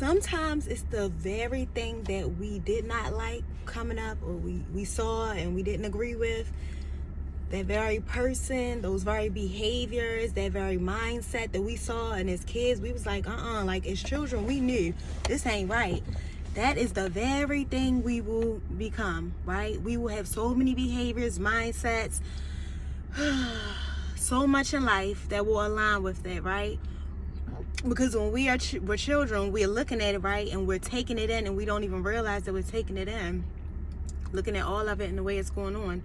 sometimes it's the very thing that we did not like coming up, or we saw and we didn't agree with. That very person, those very behaviors, that very mindset that we saw, and as kids we was like, like as children we knew this ain't right. That is the very thing we will become, right? We will have so many behaviors, mindsets, so much in life that will align with that, right? Because when we're children, we're looking at it, right, and we're taking it in, and we don't even realize that we're taking it in, looking at all of it and the way it's going on.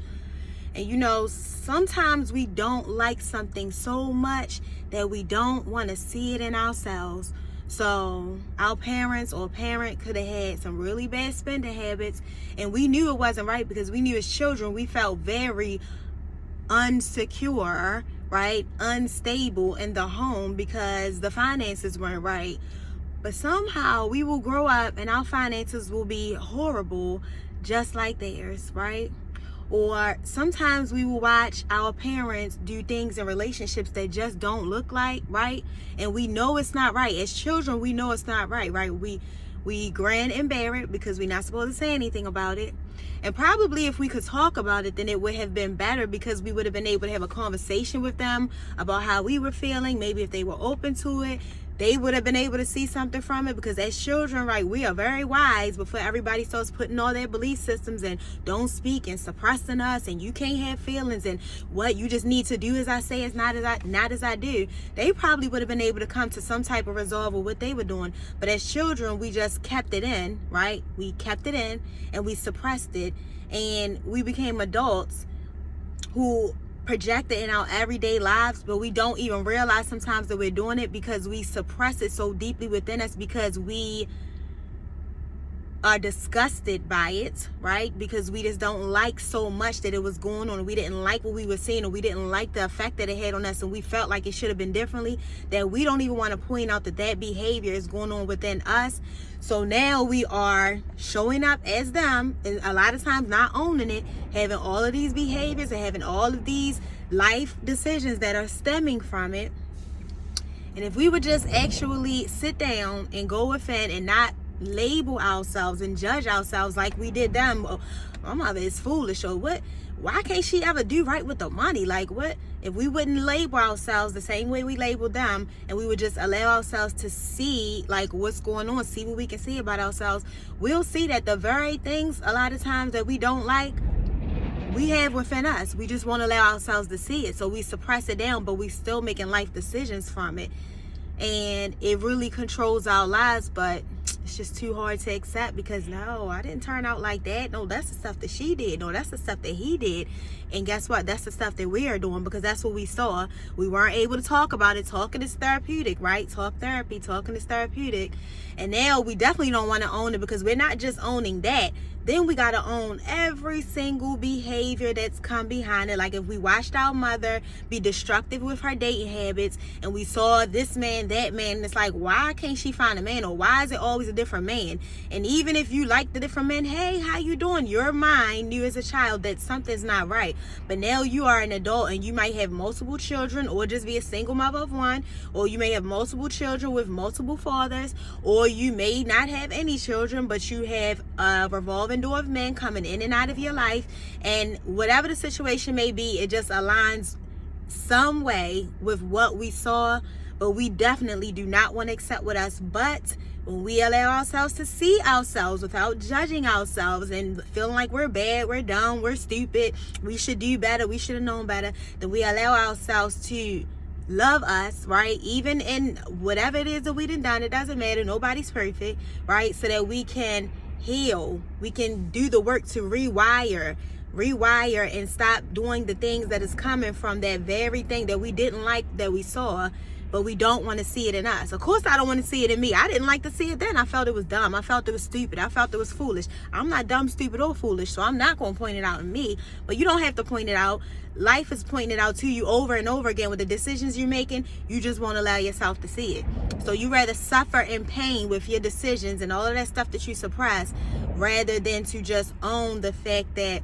And sometimes we don't like something so much that we don't want to see it in ourselves. So our parents or parent could have had some really bad spending habits, and we knew it wasn't right because we knew as children we felt very unsecure, right, unstable in the home because the finances weren't right. But somehow we will grow up and our finances will be horrible just like theirs, right? Or sometimes we will watch our parents do things in relationships that just don't look like right, and we know it's not right. As children, we know it's not right, right? We grin and bear it because we're not supposed to say anything about it. And probably if we could talk about it, then it would have been better because we would have been able to have a conversation with them about how we were feeling. Maybe if they were open to it, they would have been able to see something from it, because as children, right, we are very wise before everybody starts putting all their belief systems and don't speak and suppressing us, and you can't have feelings, and what you just need to do as I say is not as I do. They probably would have been able to come to some type of resolve of what they were doing. But as children, we just kept it in, right? We kept it in and we suppressed it, and we became adults who project it in our everyday lives, but we don't even realize sometimes that we're doing it because we suppress it so deeply within us, because we are disgusted by it, right? Because we just don't like so much that it was going on. We didn't like what we were seeing, or we didn't like the effect that it had on us, and we felt like it should have been differently, that we don't even want to point out that behavior is going on within us. So now we are showing up as them, and a lot of times not owning it, having all of these behaviors and having all of these life decisions that are stemming from it. And if we would just actually sit down and go within and not label ourselves and judge ourselves like we did them. Oh, my mother is foolish, or what? Why can't she ever do right with the money? Like, what? If we wouldn't label ourselves the same way we labeled them, and we would just allow ourselves to see like what's going on, see what we can see about ourselves, we'll see that the very things a lot of times that we don't like, we have within us. We just won't allow ourselves to see it, so we suppress it down, but we still making life decisions from it, and it really controls our lives. But it's just too hard to accept, because no, I didn't turn out like that. No, that's the stuff that she did. No, that's the stuff that he did. And guess what? That's the stuff that we are doing, because that's what we saw. We weren't able to talk about it. Talking is therapeutic, right? Talking is therapeutic. And now we definitely don't want to own it, because we're not just owning that. Then we got to own every single behavior that's come behind it. Like if we watched our mother be destructive with her dating habits, and we saw this man, that man, and it's like, why can't she find a man? Or why is it always a different man? And even if you like the different men, hey, how you doing? Your mind knew as a child that something's not right. But now you are an adult, and you might have multiple children, or just be a single mother of one, or you may have multiple children with multiple fathers, or you may not have any children, but you have a revolving door of men coming in and out of your life. And whatever the situation may be, it just aligns some way with what we saw, but we definitely do not want to accept with us. But when we allow ourselves to see ourselves without judging ourselves and feeling like we're bad, we're dumb, we're stupid, we should do better, we should have known better, then we allow ourselves to love us, right? Even in whatever it is that we done, it doesn't matter, nobody's perfect, right? So that we can heal, we can do the work to rewire and stop doing the things that is coming from that very thing that we didn't like that we saw, but we don't want to see it in us. Of course I don't want to see it in me. I didn't like to see it then. I felt it was dumb. I felt it was stupid. I felt it was foolish. I'm not dumb, stupid, or foolish, so I'm not going to point it out in me. But you don't have to point it out. Life is pointing it out to you over and over again with the decisions you're making. You just won't allow yourself to see it. So you rather suffer in pain with your decisions and all of that stuff that you suppress, rather than to just own the fact that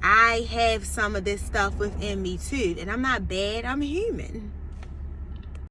I have some of this stuff within me too. And I'm not bad. I'm human.